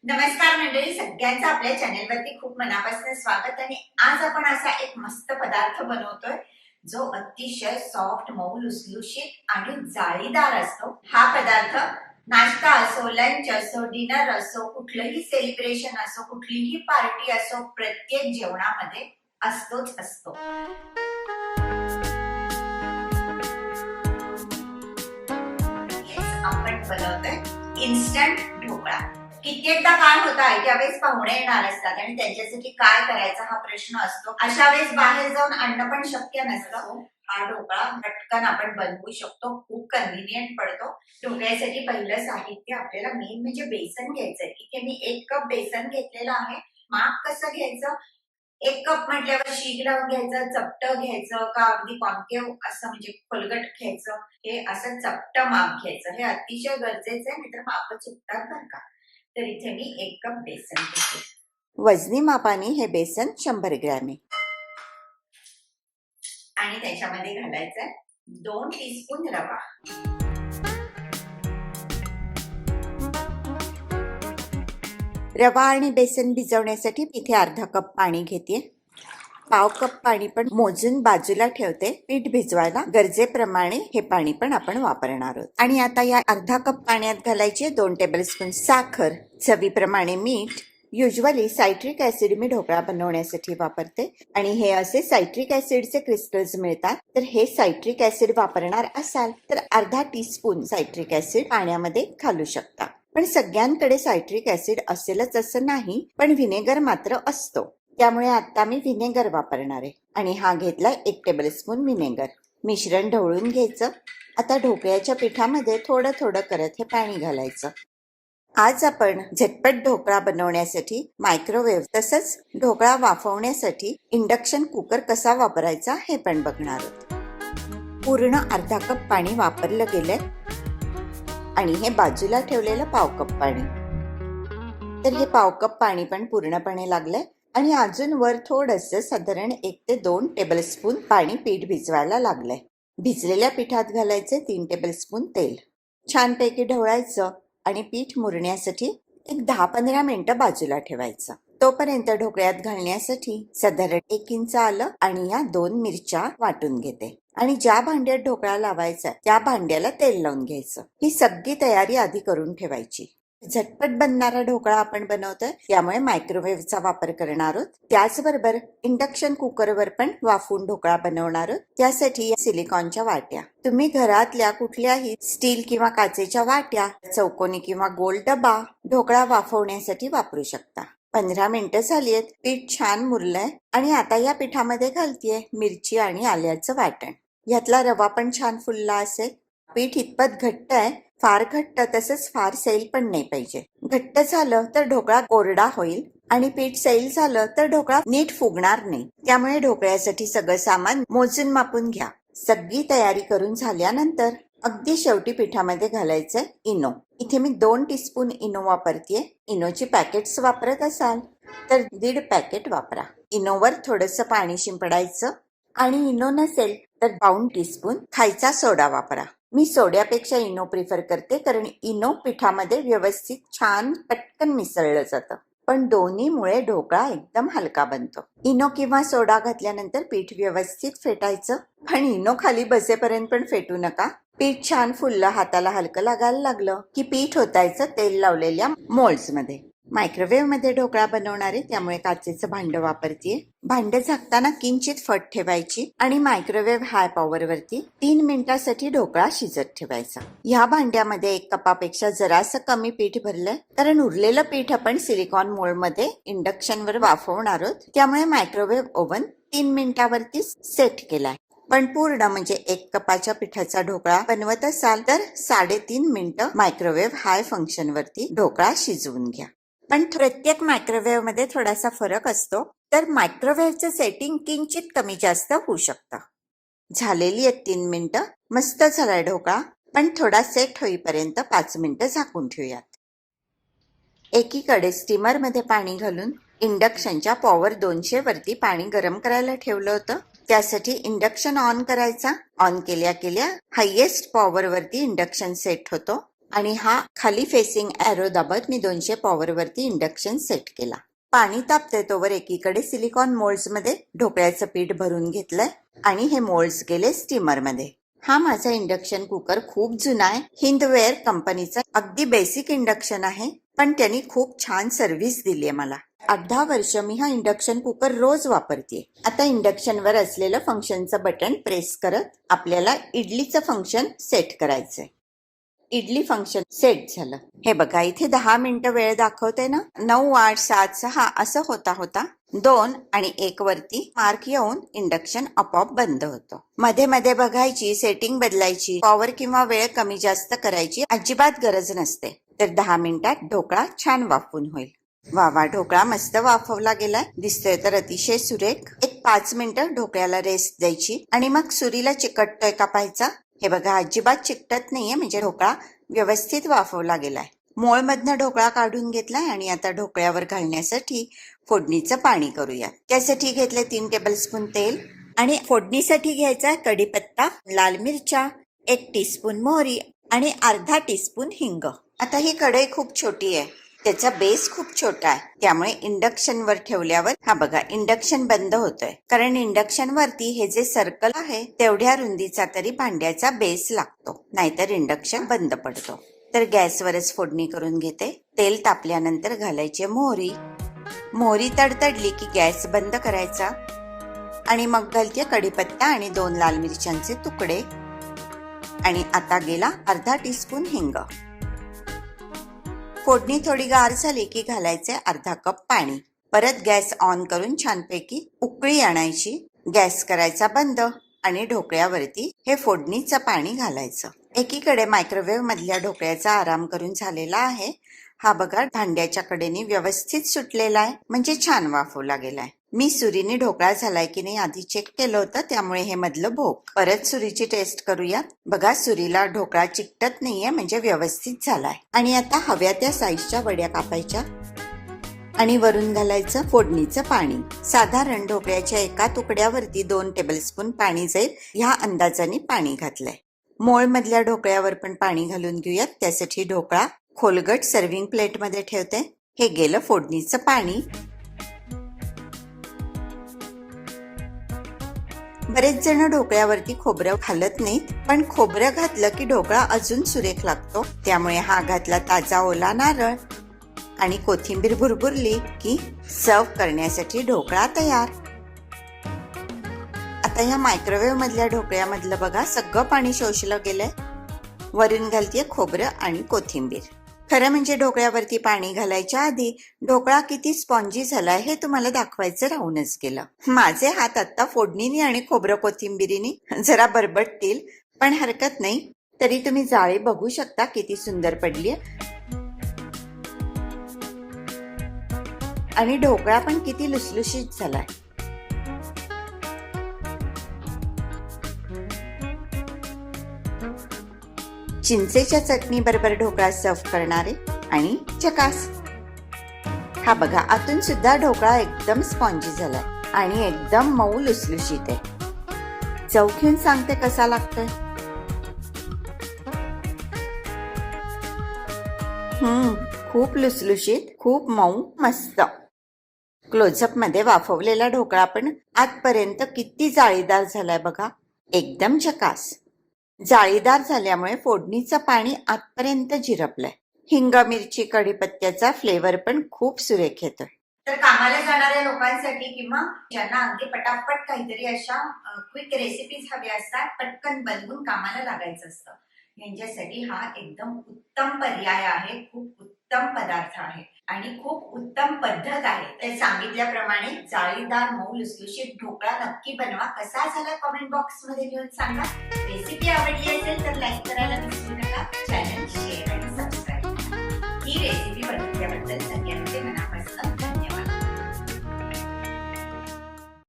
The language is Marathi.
नमस्कार मंडळी, सगळ्यांचं आपल्या चॅनेलवरती खूप मनापासून स्वागत. आणि आज आपण असा एक मस्त पदार्थ बनवतोय जो अतिशय सॉफ्ट, मऊ, लुसलुशीत आणि जाळीदार असतो. हा पदार्थ नाश्ता असो, लंच असो, डिनर असो, कुठलंही सेलिब्रेशन असो, कुठलीही पार्टी असो, प्रत्येक जेवणामध्ये असतोच असतो. आपण बनवतोय इन्स्टंट ढोकळा. कित्येकदा काय होतं, आयत्या वेळेस पाहुणे येणार असतात आणि त्यांच्यासाठी काय करायचा हा प्रश्न असतो. अशा वेळेस बाहेर जाऊन आणणं पण शक्य नसतं. हा ढोकळा पटकन आपण बनवू शकतो, खूप कन्व्हिनियंट पडतो. ढोकळ्यासाठी पहिलं साहित्य आपल्याला मेन म्हणजे बेसन घ्यायचंय. इथे मी 1 कप बेसन घेतलेलं आहे. माप कसं घ्यायचं, 1 कप म्हटल्यावर शीग लावून घ्यायचं, चपटं घ्यायचं का अगदी कॉन्केव असं म्हणजे खोलगट घ्यायचं. हे असं चपटं माप घ्यायचं, हे अतिशय गरजेचं आहे, नाहीतर माप चुकतात बरं का. तर इथे मी 1 कप बेसन घेते. वजनी मापाने हे बेसन 100 ग्रॅम आहे. आणि त्याच्यामध्ये घालायचं 2 टीस्पून रवा. रवा आणि बेसन भिजवण्यासाठी इथे अर्धा कप पाणी घेते. पाव कप पाणी पण मोजून बाजूला ठेवते. पीठ भिजवायला गरजेप्रमाणे हे पाणी पण आपण वापरणार आहोत. आणि आता या अर्धा कप पाण्यात घालायचे 2 टेबलस्पून साखर, चवीप्रमाणे मीठ. युजली सायट्रिक ऍसिड मी ढोकळा बनवण्यासाठी वापरते आणि हे असे सायट्रिक ऍसिडचे क्रिस्टल्स मिळतात. तर हे सायट्रिक ऍसिड वापरणार असाल तर अर्धा टीस्पून सायट्रिक ऍसिड पाण्यामध्ये घालू शकता. पण सगळ्यांकडे सायट्रिक ऍसिड असेलच असं नाही, पण व्हिनेगर मात्र असतो. त्यामुळे आता मी व्हिनेगर वापरणार आहे. आणि हा घेतलाय 1 टेबलस्पून व्हिनेगर. मिश्रण ढवळून घ्यायचं. आता ढोकळ्याच्या पिठामध्ये थोडं थोडं करत हे पाणी घालायचं. आज आपण झटपट ढोकळा बनवण्यासाठी मायक्रोवेव्ह तसंच ढोकळा वाफवण्यासाठी इंडक्शन कुकर कसा वापरायचा हे पण बघणार आहोत. पूर्ण अर्धा कप पाणी वापरलं गेलंय आणि हे बाजूला ठेवलेलं पाव कप पाणी. तर हे पाव कप पाणी पण पूर्णपणे लागलंय आणि अजून वर थोडंसं साधारण 1 ते 2 टेबलस्पून पाणी पीठ भिजवायला लागलंय. भिजलेल्या पिठात घालायचे 3 टेबलस्पून तेल. छानपैकी ढवळायचं आणि पीठ मुरण्यासाठी एक 10-15 मिनिटं बाजूला ठेवायचं. तोपर्यंत ढोकळ्यात घालण्यासाठी साधारण 1 इंच आलं आणि या 2 मिरच्या वाटून घेते. आणि ज्या भांड्यात ढोकळा लावायचा त्या भांड्याला तेल लावून घ्यायचं. ही सगळी तयारी आधी करून ठेवायची. झटपट बनणारा ढोकळा आपण बनवतोय त्यामुळे मायक्रोवेव्हचा वापर करणार आहोत. त्याचबरोबर इंडक्शन कुकरवर पण वाफवून ढोकळा बनवणार आहोत. त्यासाठी सिलिकॉनच्या वाट्या, तुम्ही घरातल्या कुठल्याही स्टील किंवा काचेच्या वाट्या, चौकोनी किंवा गोल डबा ढोकळा वाफवण्यासाठी वापरू शकता. 15 मिनिटं झाली आहेत. पीठ छान मुरलंय आणि आता या पिठामध्ये घालतीये मिरची आणि आल्याचं वाटण. यातला रवा पण छान फुलला असेल. पीठ इतपत घट्ट आहे, फार घट्ट तसंच फार सैल पण नाही पाहिजे. घट्ट झालं तर ढोकळा कोरडा होईल आणि पीठ सैल झालं तर ढोकळा नीट फुगणार नाही. त्यामुळे ढोकळ्यासाठी सगळं सामान मोजून मापून घ्या. सगळी तयारी करून झाल्यानंतर अगदी शेवटी पिठामध्ये घालायचंय इनो. इथे मी 2 टीस्पून इनो वापरतेय. इनोची पॅकेट्स वापरत असाल तर 1.5 पॅकेट वापरा. इनोवर थोडंसं पाणी शिंपडायचं आणि इनो नसेल तर 1 टीस्पून खायचा सोडा वापरा. मी सोड्यापेक्षा इनो प्रिफर करते कारण इनो पिठामध्ये व्यवस्थित छान पटकन मिसळलं जातं. पण दोन्हीमुळे ढोकळा एकदम हलका बनतो. इनो किंवा सोडा घातल्यानंतर पीठ व्यवस्थित फेटायचं, पण इनो खाली बसेपर्यंत पण फेटू नका. पीठ छान फुललं, हाताला हलकं लागायला लागलं की पीठ ओतायचं तेल लावलेल्या मोल्ड्स मध्ये. मायक्रोवेव्ह मध्ये ढोकळा बनवणारे त्यामुळे काचेचं भांड वापरतीये. भांड झाकताना किंचित फट ठेवायची आणि मायक्रोवेव्ह हाय पॉवर वरती 3 मिनिटांसाठी ढोकळा शिजत ठेवायचा. या भांड्यामध्ये 1 कपापेक्षा जरासं कमी पीठ भरलंय कारण उरलेलं पीठ आपण सिलिकॉन मोल्ड मध्ये इंडक्शनवर वाफवणार आहोत. त्यामुळे मायक्रोवेव्ह ओव्हन 3 मिनिटांवरती सेट केलाय. पण पूर्ण म्हणजे 1 कपाच्या पिठाचा ढोकळा बनवत असाल तर 3.5 मिनिटं मायक्रोवेव्ह हाय फंक्शन वरती ढोकळा शिजवून घ्या. पण प्रत्येक मायक्रोवेव्ह मध्ये थोडासा फरक असतो, तर मायक्रोवेव्हचं सेटिंग किंचित कमी जास्त होऊ शकतं. झालेली आहेत 3 मिनिटं. मस्त झालाय ढोकळा, पण थोडा सेट होईपर्यंत 5 मिनिटं झाकून ठेवूयात. एकीकडे स्टीमर मध्ये पाणी घालून इंडक्शनच्या पॉवर 200 वरती पाणी गरम करायला ठेवलं होतं. त्यासाठी इंडक्शन ऑन करायचा. ऑन केल्या केल्या हायेस्ट पॉवर वरती इंडक्शन सेट होतो आणि हा खाली फेसिंग एरो दाबत मी 200 पॉवर वरती इंडक्शन सेट केला. पाणी तापते तोवर एकीकडे सिलिकॉन मोल्ड्स मध्ये ढोकळ्याचं पीठ भरून घेतलंय आणि हे मोल्ड्स गेले स्टीमर मध्ये. हा माझा इंडक्शन कुकर खूप जुना आहे. हिंदवेअर कंपनीचा अगदी बेसिक इंडक्शन आहे, पण त्यांनी खूप छान सर्व्हिस दिली आहे मला. 18 वर्ष मी हा इंडक्शन कुकर रोज वापरते. आता इंडक्शनवर असलेलं फंक्शनचं बटन प्रेस करत आपल्याला इडलीचं फंक्शन सेट करायचंय. इडली फंक्शन सेट झालं. हे बघा इथे 10 मिनिटं वेळ दाखवते ना. 9, 8, 7, 6 असं होता 2 आणि 1 वरती मार्क येऊन इंडक्शन आपोआप बंद होतं. मध्ये मध्ये बघायची, सेटिंग बदलायची, पॉवर किंवा वेळ कमी जास्त करायची अजिबात गरज नसते. तर 10 मिनिटात ढोकळा छान वाफवून होईल. वा ढोकळा मस्त वाफवला गेलाय. दिसतोय तर अतिशय सुरेख. एक 5 मिनिटं ढोकळ्याला रेस्ट द्यायची आणि मग सुरीला चिकटतोय का पाहायचा. हे बघा अजिबात चिकटत नाहीये, म्हणजे ढोकळा व्यवस्थित वाफवला गेलाय. मोळमधनं ढोकळा काढून घेतलाय आणि आता ढोकळ्यावर घालण्यासाठी फोडणीचं पाणी करूया. त्यासाठी घेतले 3 टेबलस्पून तेल आणि फोडणीसाठी घ्यायचा कढीपत्ता, लाल मिरच्या, 1 टीस्पून मोहरी आणि अर्धा टीस्पून हिंग. आता ही कढई खूप छोटी आहे, त्याचा बेस खूप छोटा आहे, त्यामुळे इंडक्शनवर ठेवल्यावर हा बघा इंडक्शन बंद होतोय. कारण इंडक्शन वरती हे जे सर्कल आहे तेवढ्या रुंदीचा तरी भांड्याचा बेस लागतो, नाहीतर इंडक्शन बंद पडतो. तर गॅसवरच फोडणी करून घेते. तेल तापल्यानंतर घालायची मोहरी. मोहरी तडतडली की गॅस बंद करायचा आणि मग घालते कढीपत्ता आणि 2 लाल मिरच्यांचे तुकडे आणि आता गेला अर्धा टीस्पून हिंग. फोडणी थोडी गार झाली की घालायचे अर्धा कप पाणी. परत गॅस ऑन करून छानपैकी उकळी आणायची. गॅस करायचा बंद आणि ढोकळ्यावरती हे फोडणीचं पाणी घालायचं. एकीकडे मायक्रोवेव्ह मधल्या ढोकळ्याचा आराम करून झालेला आहे. हा बघा भांड्याच्या कडेने व्यवस्थित सुटलेला आहे, म्हणजे छान वाफवला गेलाय. मी सुरीने ढोकळा झालाय की नाही आधी चेक केलं होतं, त्यामुळे हे मधलं भोग. परत सुरीची टेस्ट करूया. बघा सुरीला ढोकळा चिकटत नाहीये, म्हणजे व्यवस्थित झालाय. आणि आता हव्या त्या साईजच्या वड्या कापायच्या आणि वरून घालायचं फोडणीचं पाणी. साधारण ढोकळ्याच्या एका तुकड्यावरती 2 टेबलस्पून पाणी जाईल ह्या अंदाजाने पाणी घातलंय. मोळ मधल्या ढोकळ्यावर पण पाणी घालून घेऊयात. त्यासाठी ढोकळा खोलगट सर्विंग प्लेट मध्ये ठेवते. हे गेलं फोडणीचं पाणी. बरेच जण ढोकळ्यावरती खोबरं घालत नाहीत, पण खोबरं घातलं की ढोकळा अजून सुरेख लागतो. त्यामुळे हा घातला ताजा ओला नारळ आणि कोथिंबीर भुरभुरली की सर्व करण्यासाठी ढोकळा तयार. आता ह्या मायक्रोवेव्ह मधल्या ढोकळ्यामधलं बघा सगळं पाणी शोषलं गेलंय. वरून घालतीये खोबरं आणि कोथिंबीर. खरं म्हणजे ढोकळ्यावरती पाणी घालायच्या आधी ढोकळा किती स्पॉन्जी झालाय हे तुम्हाला दाखवायचं राहूनच गेलं. माझे हात आता फोडणीने आणि खोबरं कोथिंबीरीने जरा बरबटतील, पण हरकत नाही. तरी तुम्ही जाळी बघू शकता किती सुंदर पडलीय आणि ढोकळा पण किती लुसलुशीत झालाय. चिंचेच्या चटणी बरोबर ढोकळा सर्व करणारे आणि चकास. हा बघा आतून सुद्धा ढोकळा एकदम स्पॉन्जी झालाय आणि एकदम मऊ लुसलुशीत आहे. चव घेऊन सांगते कसा लागतोय. खूप लुसलुशीत, खूप मऊ, मस्त. क्लोजअप मध्ये वाफवलेला ढोकळा पण आतपर्यंत किती जाळीदार झालाय बघा, एकदम झकास. जाळीदार झाल्यामुळे फोडणीचं पाणी आतपर्यंत झिरपलंय. हिंग, मिरची, कढीपत्त्याचा फ्लेवर पण खूप सुरेख येतोय. तर कामाला जाणाऱ्या लोकांसाठी किंवा ज्यांना अगदी पटापट काहीतरी अशा क्विक रेसिपीज हव्या असतात, पटकन बनवून कामाला लागायचं असतं, यांच्यासाठी हा एकदम उत्तम पर्याय आहे. खूप उत्तम पदार्थ आहे आणि खूप उत्तम पद्धत आहे. तर सांगितल्याप्रमाणे जाळीदार मऊ लुसलुशीत ढोकळा नक्की बनवा. कसा झाला कमेंट बॉक्स मध्ये लिहून सांगा. रेसिपी आवडली असेल तर लाईक करायला विसरू नका. चॅनल शेअर आणि सबस्क्राईब. ही रेसिपी बनवल्याबद्दल सगळ्यांना